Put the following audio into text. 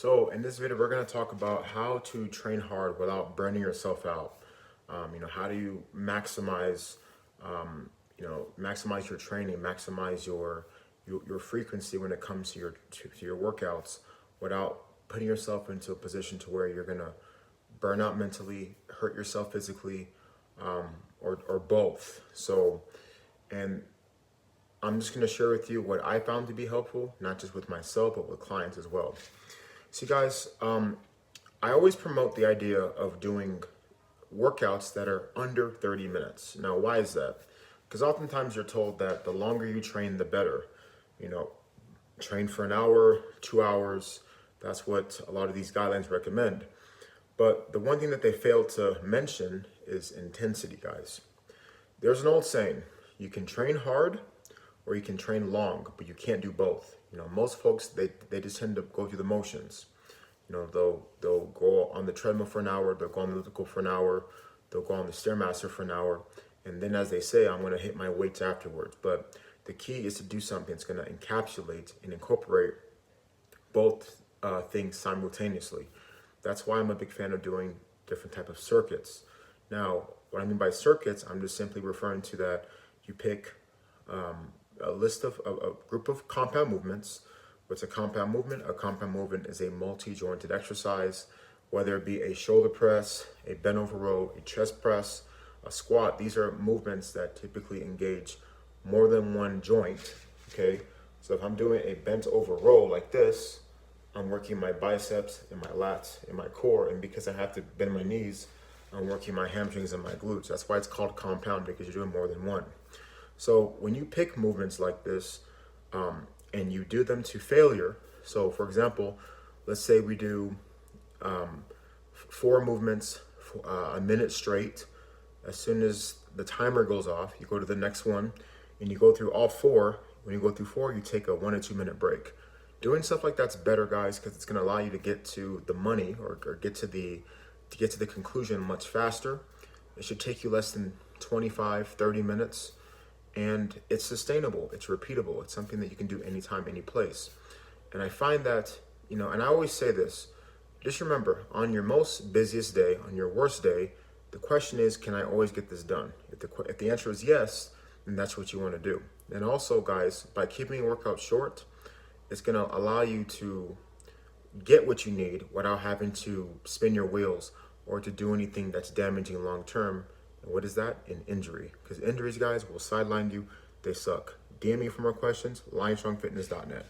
So in this video, we're going to talk about how to train hard without burning yourself out. How do you maximize, maximize your training, maximize your frequency when it comes to your workouts without putting yourself into a position to where you're going to burn out mentally, hurt yourself physically, or both. And I'm just going to share with you what I found to be helpful, not just with myself, but with clients as well. See, guys, I always promote the idea of doing workouts that are under 30 minutes. Now, why is that? Because oftentimes you're told that the longer you train, the better. Train for an hour, 2 hours. That's what a lot of these guidelines recommend. But the one thing that they fail to mention is intensity, guys. There's an old saying, you can train hard or you can train long, but you can't do both. Most folks, they just tend to go through the motions. They'll go on the treadmill for an hour, they'll go on the elliptical for an hour, they'll go on the Stairmaster for an hour, and then as they say, I'm going to hit my weights afterwards. But the key is to do something that's going to encapsulate and incorporate both things simultaneously. That's why I'm a big fan of doing different type of circuits. Now, what I mean by circuits, I'm just simply referring to that you pick a list of a group of compound movements. What's a compound movement? A compound movement is a multi-jointed exercise, whether it be a shoulder press, a bent over row, a chest press, a squat. These are movements that typically engage more than one joint, okay? So if I'm doing a bent over row like this, I'm working my biceps and my lats and my core, and because I have to bend my knees, I'm working my hamstrings and my glutes. That's why it's called compound, because you're doing more than one. So when you pick movements like this and you do them to failure, so for example, let's say we do 4 movements a minute straight. As soon as the timer goes off, you go to the next one and you go through all 4. When you go through 4, you take a 1 or 2 minute break. Doing stuff like that's better, guys, because it's going to allow you to get to the money or get to the conclusion much faster. It should take you less than 25, 30 minutes. And it's sustainable, it's repeatable, it's something that you can do anytime, any place. And I find that, and I always say this, just remember, on your most busiest day, on your worst day, the question is, can I always get this done? If the answer is yes, then that's what you want to do. And also, guys, by keeping your workout short, it's going to allow you to get what you need without having to spin your wheels or to do anything that's damaging long term. And what is that? An injury. Because injuries, guys, will sideline you. They suck. DM me for more questions. LionStrongFitness.net.